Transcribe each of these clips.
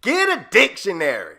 Get a dictionary.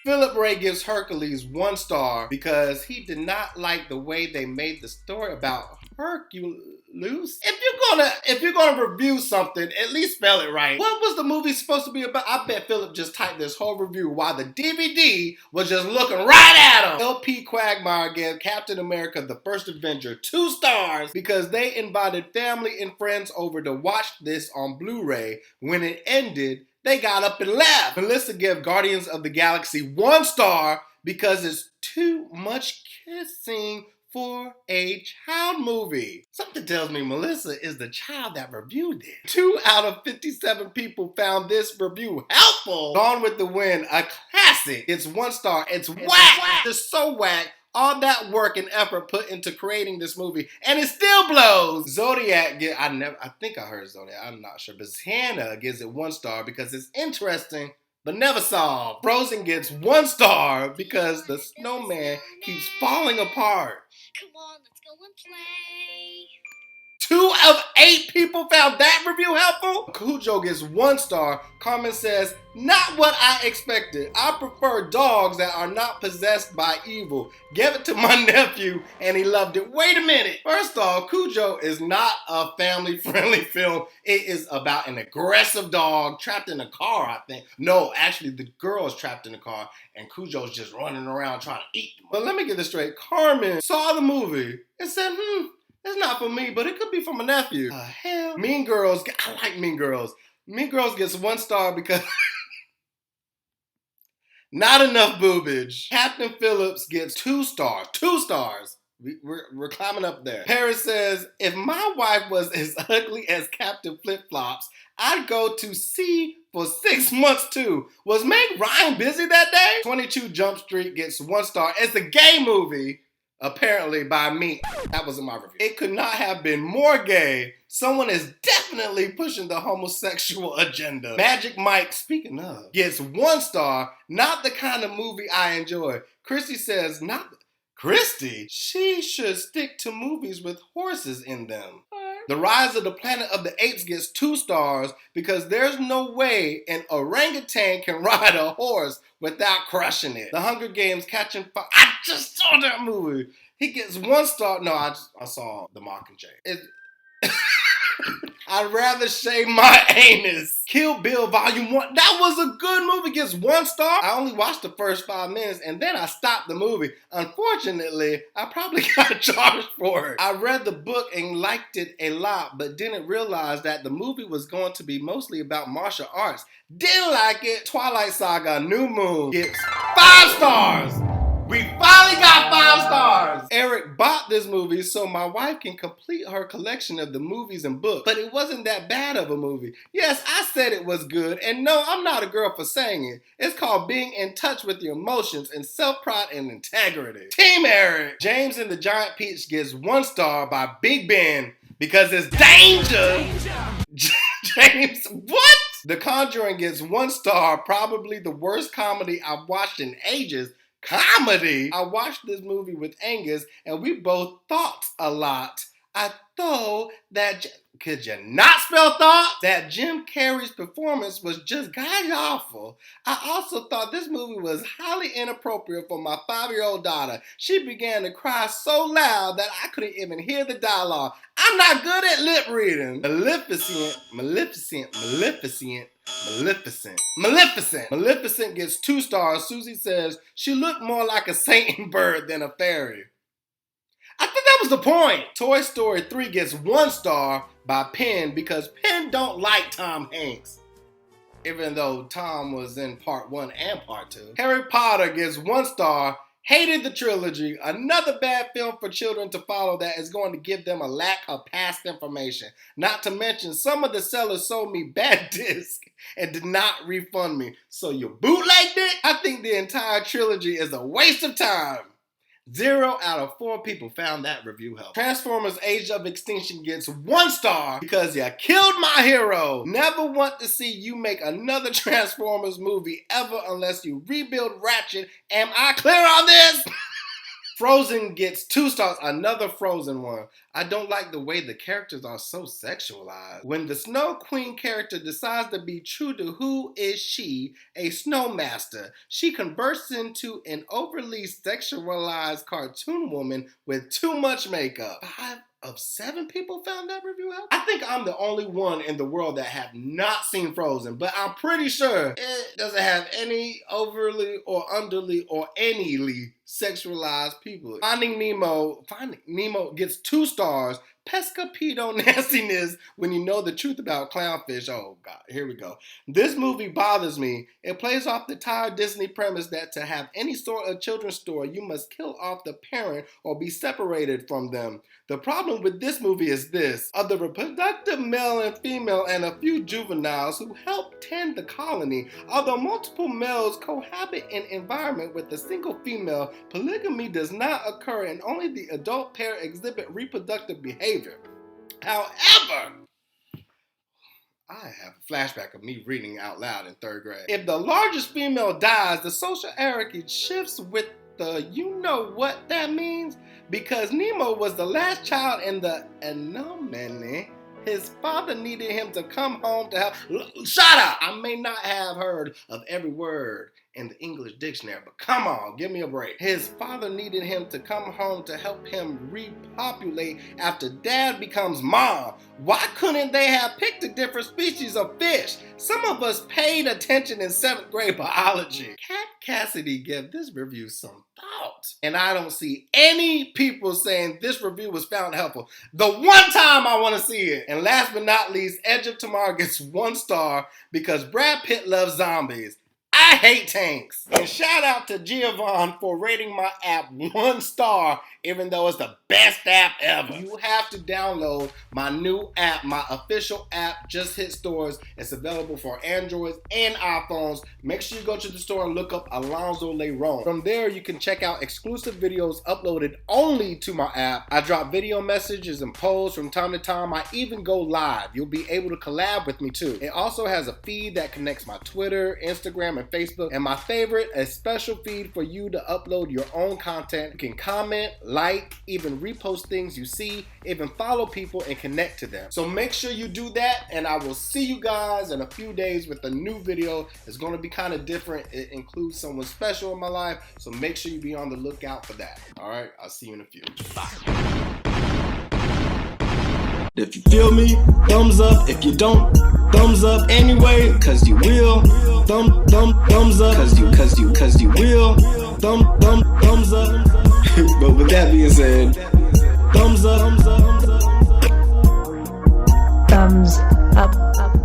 Philip Ray gives Hercules 1 star because he did not like the way they made the story about Hercules. If you're gonna review something, at least spell it right. What was the movie supposed to be about? I bet Philip just typed this whole review while the DVD was just looking right at him. LP Quagmire gave Captain America: The First Avenger 2 stars because they invited family and friends over to watch this on Blu-ray. When it ended, they got up and left. Melissa gave Guardians of the Galaxy 1 star because it's too much kissing for a child movie. Something tells me Melissa is the child that reviewed it. 2 out of 57 people found this review helpful. Gone with the Wind, a classic. It's 1 star. It's whack. It's so whack. All that work and effort put into creating this movie, and it still blows. Zodiac, I think I heard Zodiac, I'm not sure, but Hannah gives it 1 star because it's interesting, but never solved. Frozen gets 1 star because the snowman keeps falling apart. Come on, let's go and play. 2 of 8 people found that review helpful. Cujo gets 1 star. Carmen says, not what I expected. I prefer dogs that are not possessed by evil. Gave it to my nephew and he loved it. Wait a minute. First off, Cujo is not a family-friendly film. It is about an aggressive dog trapped in a car, I think. No, actually the girl is trapped in a car and Cujo's just running around trying to eat them. But let me get this straight. Carmen saw the movie and said, it's not for me, but it could be for my nephew. Hell. Mean Girls, I like Mean Girls. Mean Girls gets 1 star because not enough boobage. Captain Phillips gets 2 stars. 2 stars. We're climbing up there. Paris says, if my wife was as ugly as Captain Flip Flops, I'd go to sea for 6 months too. Was Meg Ryan busy that day? 22 Jump Street gets 1 star. It's a gay movie. Apparently by me. That wasn't my review. It could not have been more gay. Someone is definitely pushing the homosexual agenda. Magic Mike, speaking of, gets 1 star. Not the kind of movie I enjoy. Christy says, Christy? She should stick to movies with horses in them. The Rise of the Planet of the Apes gets 2 stars because there's no way an orangutan can ride a horse without crushing it. The Hunger Games Catching Fire. I just saw that movie. He gets 1 star. No, I saw The Mockingjay. I'd rather shave my anus. Kill Bill Volume 1. That was a good movie. Gets 1 star. I only watched the first 5 minutes and then I stopped the movie. Unfortunately, I probably got charged for it. I read the book and liked it a lot, but didn't realize that the movie was going to be mostly about martial arts. Didn't like it. Twilight Saga, New Moon gets 5 stars. We finally got 5 stars! Eric bought this movie so my wife can complete her collection of the movies and books. But it wasn't that bad of a movie. Yes, I said it was good, and no, I'm not a girl for saying it. It's called being in touch with your emotions and self-pride and integrity. Team Eric! James and the Giant Peach gets 1 star by Big Ben because it's danger! James, what? The Conjuring gets 1 star, probably the worst comedy I've watched in ages. Comedy? I watched this movie with Angus and we both thought a lot. I thought that, could you not spell thought? That Jim Carrey's performance was just god awful. I also thought this movie was highly inappropriate for my 5-year-old daughter. She began to cry so loud that I couldn't even hear the dialogue. I'm not good at lip reading. Maleficent gets 2 stars. Susie says she looked more like a Satan bird than a fairy. I think that was the point. Toy Story 3 gets 1 star by Penn because Penn don't like Tom Hanks. Even though Tom was in part 1 and part 2. Harry Potter gets 1 star. Hated the trilogy. Another bad film for children to follow that is going to give them a lack of past information. Not to mention, some of the sellers sold me bad discs and did not refund me. So you bootlegged it? I think the entire trilogy is a waste of time. 0 out of 4 people found that review helpful. Transformers Age of Extinction gets 1 star because you killed my hero. Never want to see you make another Transformers movie ever unless you rebuild Ratchet. Am I clear on this? Frozen gets 2 stars, another Frozen one. I don't like the way the characters are so sexualized. When the Snow Queen character decides to be true to who is she, a snow master, she converts into an overly sexualized cartoon woman with too much makeup. 5 of 7 people found that review helpful. I think I'm the only one in the world that have not seen Frozen, but I'm pretty sure it doesn't have any overly or underly or anyly sexualized people. Finding Nemo gets 2 stars. Pesca-pedo nastiness when you know the truth about clownfish. Oh God, here we go. This movie bothers me. It plays off the tired Disney premise that to have any sort of children's story, you must kill off the parent or be separated from them. The problem with this movie is this: of the reproductive male and female and a few juveniles who help tend the colony, although multiple males cohabit in environment with a single female, polygamy does not occur and only the adult pair exhibit reproductive behavior. However, I have a flashback of me reading out loud in 3rd grade. If the largest female dies, the social hierarchy shifts with the you know what that means? Because Nemo was the last child in the anomaly, his father needed him to come home to help. Shut up! I may not have heard of every word in the English dictionary, but come on, give me a break. His father needed him to come home to help him repopulate after dad becomes mom. Why couldn't they have picked a different species of fish? Some of us paid attention in 7th grade biology. Cat Cassidy gave this review some thought, and I don't see any people saying this review was found helpful. The one time I want to see it. And last but not least, Edge of Tomorrow gets 1 star because Brad Pitt loves zombies. I hate tanks. And shout out to Giovanni for rating my app 1 star, even though it's the best app ever. You have to download my new app. My official app just hit stores. It's available for Androids and iPhones. Make sure you go to the store and look up Alonzo Lerone. From there, you can check out exclusive videos uploaded only to my app. I drop video messages and polls from time to time. I even go live. You'll be able to collab with me too. It also has a feed that connects my Twitter, Instagram, and Facebook. And my favorite, a special feed for you to upload your own content. You can comment, like, even repost things you see, even follow people and connect to them. So make sure you do that, and I will see you guys in a few days with a new video. It's going to be kind of different. It includes someone special in my life, so make sure you be on the lookout for that. All right, I'll see you in a few. Bye. If you feel me, thumbs up. If you don't, thumbs up anyway, cause you will. Thumbs up, cause you will. Thumbs up. But with that being said, thumbs up. Thumbs up.